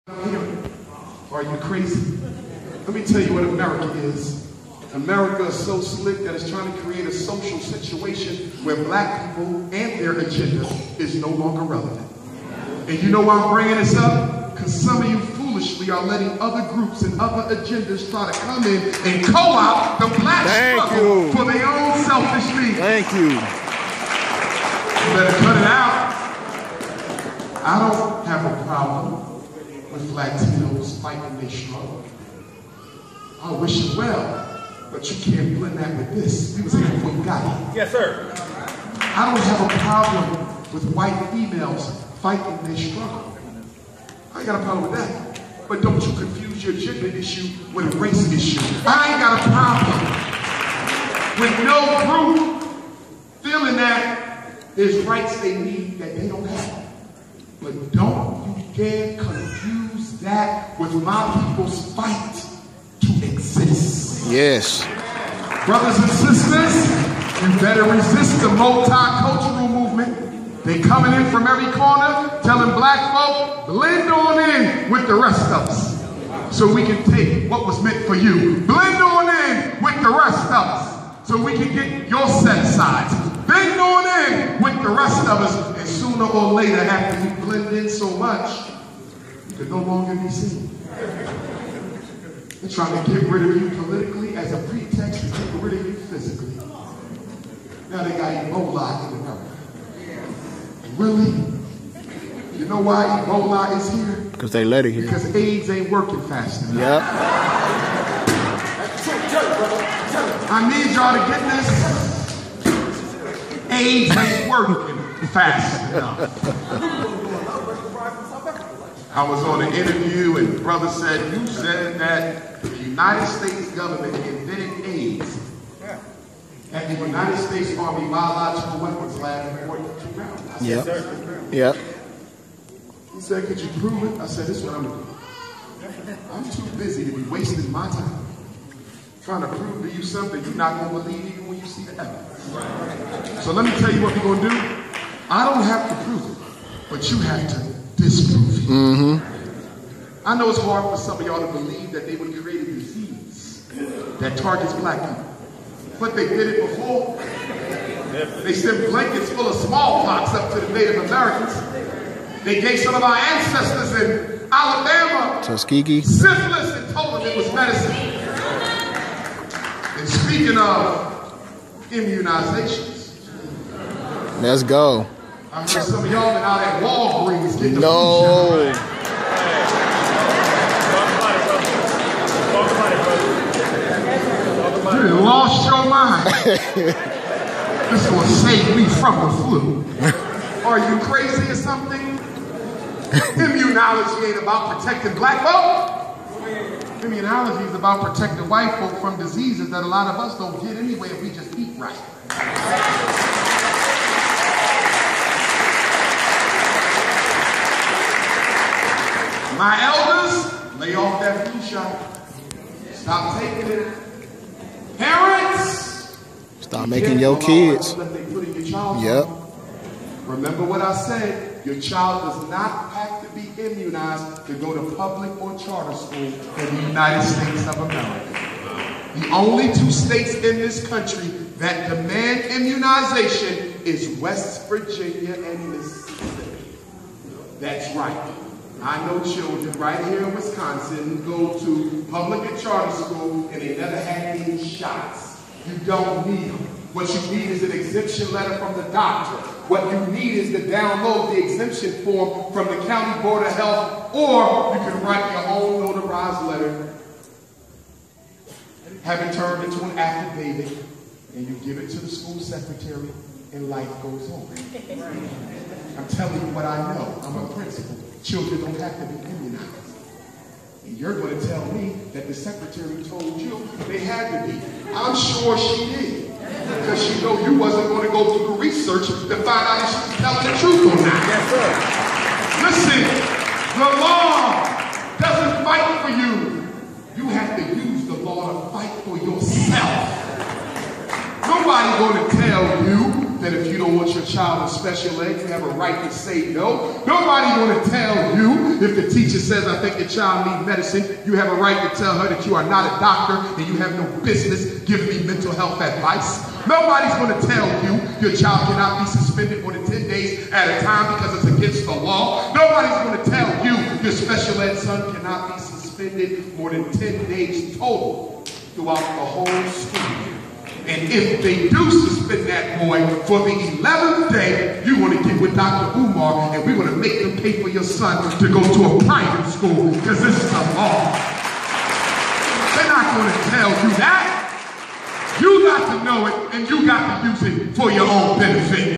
Are you crazy? Let me tell you what America is. America is so slick that it's trying to create a social situation where black people and their agenda is no longer relevant. And you know why I'm bringing this up? Because some of you foolishly are letting other groups and other agendas try to come in and co-opt the black struggle for their own selfish needs. Thank you. You better cut it out. I don't have a problem with Latinos fighting their struggle. I wish you well, but you can't blend that with this. We was here before you got here. Yes, sir. I don't have a problem with white females fighting their struggle. I ain't got a problem with that. But don't you confuse your gender issue with a race issue. I ain't got a problem with no group feeling that there's rights they need that they don't have. But don't you dare confuse that with my people's fight to exist. Yes. Brothers and sisters, you better resist the multicultural movement. They coming in from every corner telling black folk, blend on in with the rest of us so we can take what was meant for you. Blend on in with the rest of us so we can get your set asides. Blend on in with the rest of us, and sooner or later, after you blend in so much, you can no longer be seen. They're trying to get rid of you politically as a pretext to get rid of you physically. Now they got Ebola in America. Really? You know why Ebola is here? Because they let it here. Because AIDS ain't working fast enough. Yep. I need y'all to get this. AIDS ain't working fast enough. I was on an interview and brother said, you said that the United States government invented AIDS at the United States Army Biological Weapons Lab in 42 rounds. I said, Yep. Yep. He said, could you prove it? I said, this is what I'm going to do. I'm too busy to be wasting my time trying to prove to you something you're not going to believe even when you see the evidence. So let me tell you what we're going to do. I don't have to prove it, but you have to disprove it. Mm-hmm. I know it's hard for some of y'all to believe that they would create a disease that targets black people. But they did it before. They sent blankets full of smallpox up to the Native Americans. They gave some of our ancestors in Alabama Tuskegee syphilis and told them it was medicine. And speaking of immunizations, let's go. I heard some of y'all been out at Walgreens getting the flu No. shot. You done lost your mind. This will save me from the flu. Are you crazy or something? Immunology ain't about protecting black folk. Immunology is about protecting white folk from diseases that a lot of us don't get anyway if we just eat right. My elders, lay off that flu shot. Stop taking it. Parents, stop making your kids. Yep. Remember what I said. Your child does not have to be immunized to go to public or charter school in the United States of America. The only two states in this country that demand immunization is West Virginia and Mississippi. That's right. I know children right here in Wisconsin who go to public and charter school and they never had any shots. You don't need them. What you need is an exemption letter from the doctor. What you need is to download the exemption form from the County Board of Health, or you can write your own notarized letter, have it turned into an affidavit, and you give it to the school secretary, and life goes on. I'm telling you what I know. I'm a principal. Children don't have to be immunized. And you're going to tell me that the secretary told you they had to be. I'm sure she did. Because she know you wasn't going to go through the research to find out if she was telling the truth or not. Yes, sir. Listen, the law doesn't fight for you. You have to use the law to fight for yourself. Nobody's going to tell you that if you don't want your child in special ed, you have a right to say no. Nobody's going to tell you if the teacher says, I think your child needs medicine, you have a right to tell her that you are not a doctor and you have no business giving me mental health advice. Nobody's going to tell you your child cannot be suspended more than 10 days at a time because it's against the law. Nobody's going to tell you your special ed son cannot be suspended more than 10 days total throughout the whole school year. And if they do suspend that boy for the 11th day, you want to get with Dr. Umar and we're going to make them pay for your son to go to a private school because this is the law. They're not going to tell you that. You got to know it and you got to use it for your own benefit.